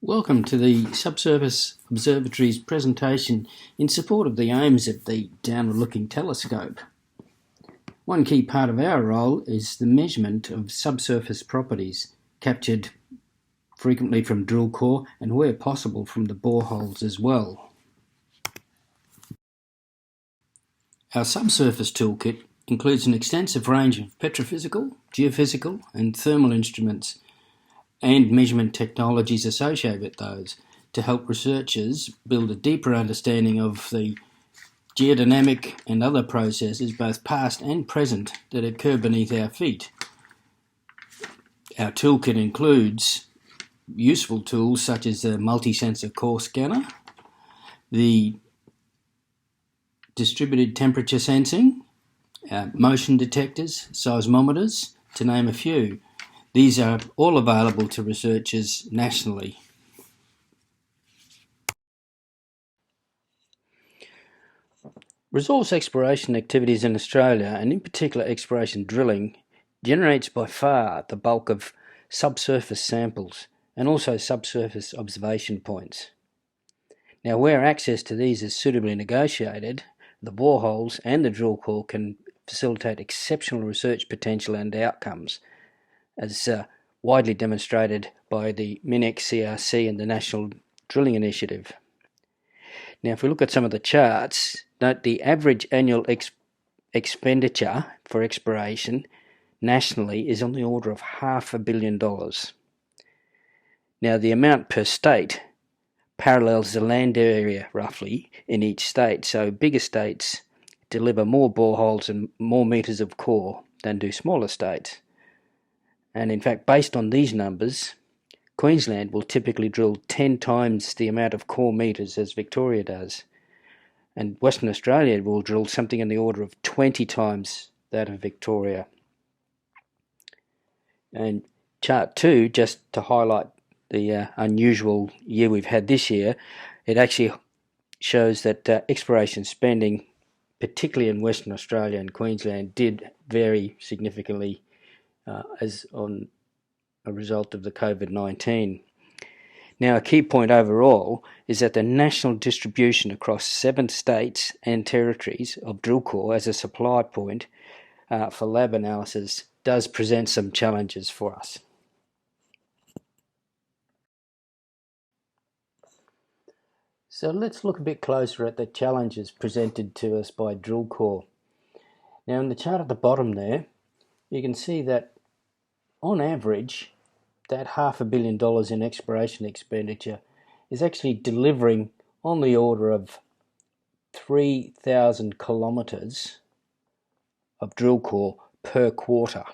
Welcome to the Subsurface Observatory's presentation in support of the aims of the downward-looking telescope. One key part of our role is the measurement of subsurface properties, captured frequently from drill core and where possible from the boreholes as well. Our subsurface toolkit includes an extensive range of petrophysical, geophysical and thermal instruments and measurement technologies associated with those to help researchers build a deeper understanding of the geodynamic and other processes, both past and present, that occur beneath our feet. Our toolkit includes useful tools such as the multi-sensor core scanner, the distributed temperature sensing, motion detectors, seismometers, to name a few. These are all available to researchers nationally. Resource exploration activities in Australia, and in particular exploration drilling, generates by far the bulk of subsurface samples and also subsurface observation points. Now, where access to these is suitably negotiated, the boreholes and the drill core can facilitate exceptional research potential and outcomes, as widely demonstrated by the MinEx CRC and the National Drilling Initiative. Now, if we look at some of the charts, note the average annual expenditure for exploration nationally is on the order of $500 million. Now, the amount per state parallels the land area roughly in each state, so bigger states deliver more boreholes and more metres of core than do smaller states. And in fact, based on these numbers, Queensland will typically drill 10 times the amount of core metres as Victoria does. And Western Australia will drill something in the order of 20 times that of Victoria. And chart 2, just to highlight the unusual year we've had this year, it actually shows that exploration spending, particularly in Western Australia and Queensland, did vary significantly as on a result of the COVID-19. Now, a key point overall is that the national distribution across 7 states and territories of drill core as a supply point for lab analysis does present some challenges for us. So let's look a bit closer at the challenges presented to us by drill core. Now, in the chart at the bottom there, you can see that on average, that $500 million in exploration expenditure is actually delivering on the order of 3,000 kilometres of drill core per quarter.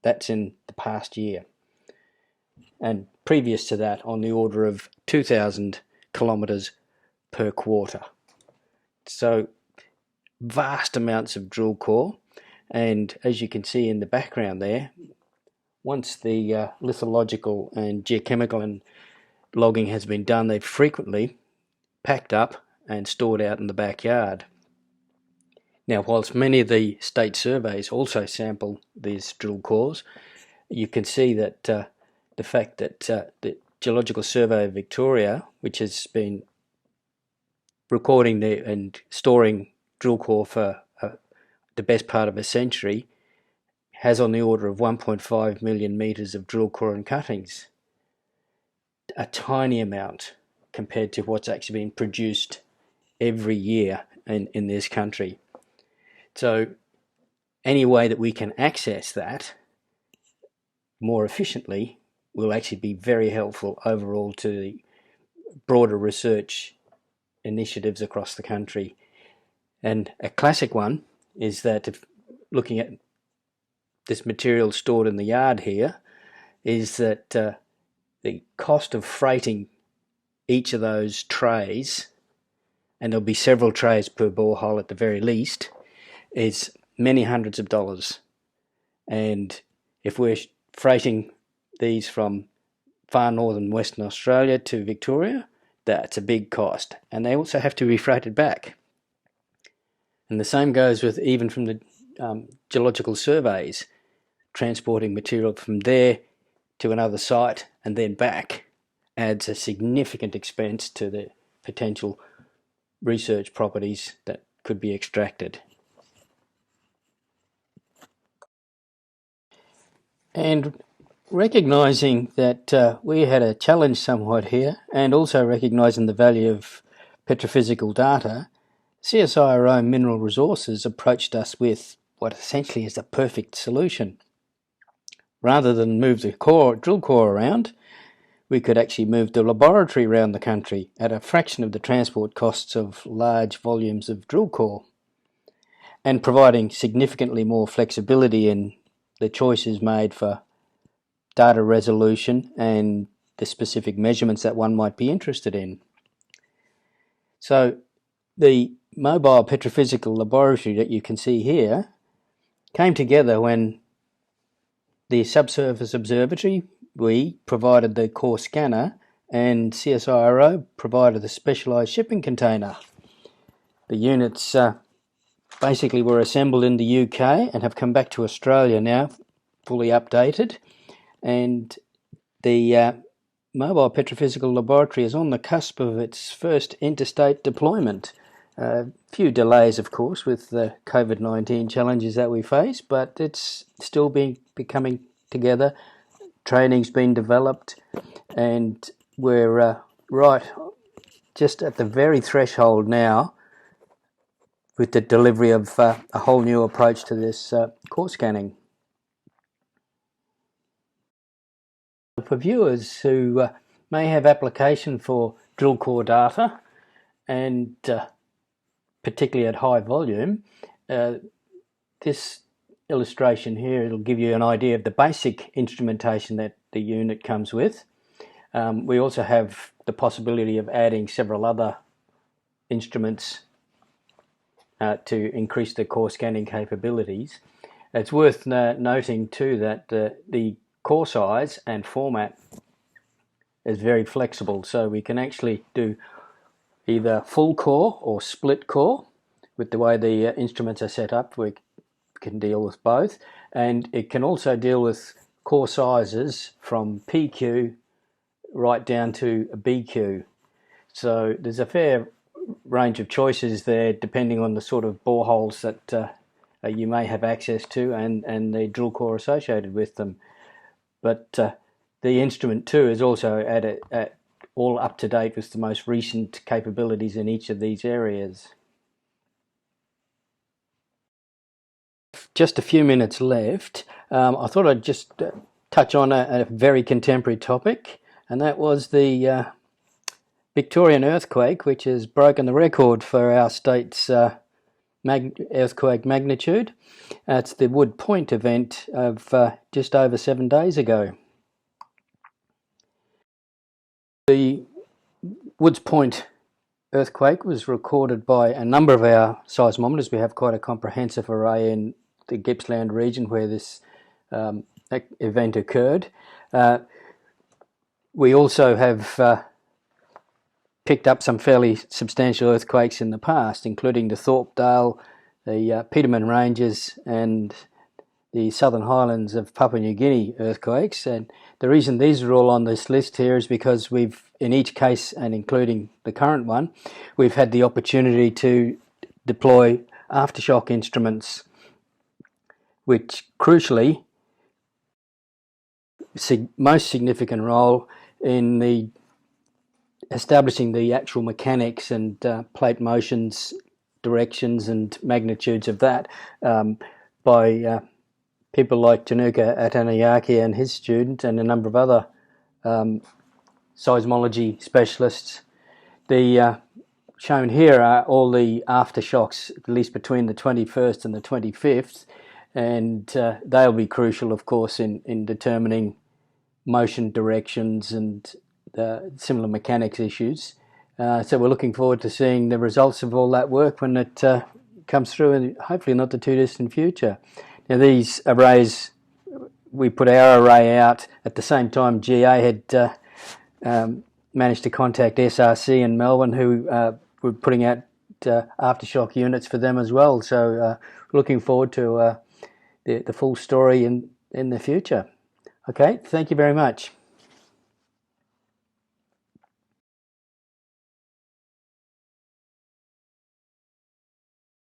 That's in the past year. And previous to that, on the order of 2,000 kilometres per quarter. So vast amounts of drill core. And as you can see in the background there, once the lithological and geochemical and logging has been done, they've frequently packed up and stored out in the backyard. Now, whilst many of the state surveys also sample these drill cores, you can see that the fact that the Geological Survey of Victoria, which has been recording and storing drill core for the best part of a century, has on the order of 1.5 million metres of drill core and cuttings. A tiny amount compared to what's actually being produced every year in this country. So any way that we can access that more efficiently will actually be very helpful overall to the broader research initiatives across the country. And a classic one is that, if looking at this material stored in the yard here, is that the cost of freighting each of those trays, and there'll be several trays per borehole at the very least, is many hundreds of dollars. And if we're freighting these from far northern Western Australia to Victoria, that's a big cost. And they also have to be freighted back. And the same goes with even from the geological surveys, transporting material from there to another site and then back adds a significant expense to the potential research properties that could be extracted. And recognising that we had a challenge somewhat here, and also recognising the value of petrophysical data, CSIRO Mineral Resources approached us with what essentially is the perfect solution. Rather than move the drill core around, we could actually move the laboratory around the country at a fraction of the transport costs of large volumes of drill core, and providing significantly more flexibility in the choices made for data resolution and the specific measurements that one might be interested in. So the mobile petrophysical laboratory that you can see here came together when the subsurface observatory, we provided the core scanner, and CSIRO provided the specialised shipping container. The units basically were assembled in the UK and have come back to Australia now, fully updated, and the mobile petrophysical laboratory is on the cusp of its first interstate deployment. A few delays, of course, with the COVID-19 challenges that we face, but it's still becoming together. Training's been developed, and we're right just at the very threshold now with the delivery of a whole new approach to this core scanning. For viewers who may have application for drill core data, and particularly at high volume, this illustration here, it'll give you an idea of the basic instrumentation that the unit comes with. We also have the possibility of adding several other instruments to increase the core scanning capabilities. It's worth noting too that the core size and format is very flexible, so we can actually do either full core or split core. With the way the instruments are set up, we can deal with both, and it can also deal with core sizes from PQ right down to a BQ. So there's a fair range of choices there depending on the sort of boreholes that you may have access to and the drill core associated with them. But the instrument too is also all up to date with the most recent capabilities in each of these areas. Just a few minutes left. I thought I'd just touch on a very contemporary topic, and that was the Victorian earthquake, which has broken the record for our state's earthquake magnitude. It's the Wood Point event of just over 7 days ago. The Woods Point earthquake was recorded by a number of our seismometers. We have quite a comprehensive array in the Gippsland region where this event occurred. We also have picked up some fairly substantial earthquakes in the past, including the Thorpedale, the Petermann Ranges, and the Southern Highlands of Papua New Guinea earthquakes. And the reason these are all on this list here is because we've, in each case, and including the current one, we've had the opportunity to deploy aftershock instruments, which crucially, most significant role in the establishing the actual mechanics and plate motions, directions and magnitudes of that by people like Januka Atanayaki and his student and a number of other seismology specialists. The shown here are all the aftershocks, at least between the 21st and the 25th, and they'll be crucial, of course, in determining motion directions and similar mechanics issues. So we're looking forward to seeing the results of all that work when it comes through, and hopefully not the too distant future. Now these arrays, we put our array out at the same time GA had managed to contact SRC in Melbourne, who were putting out aftershock units for them as well. So looking forward to the full story in the future. Okay, thank you very much.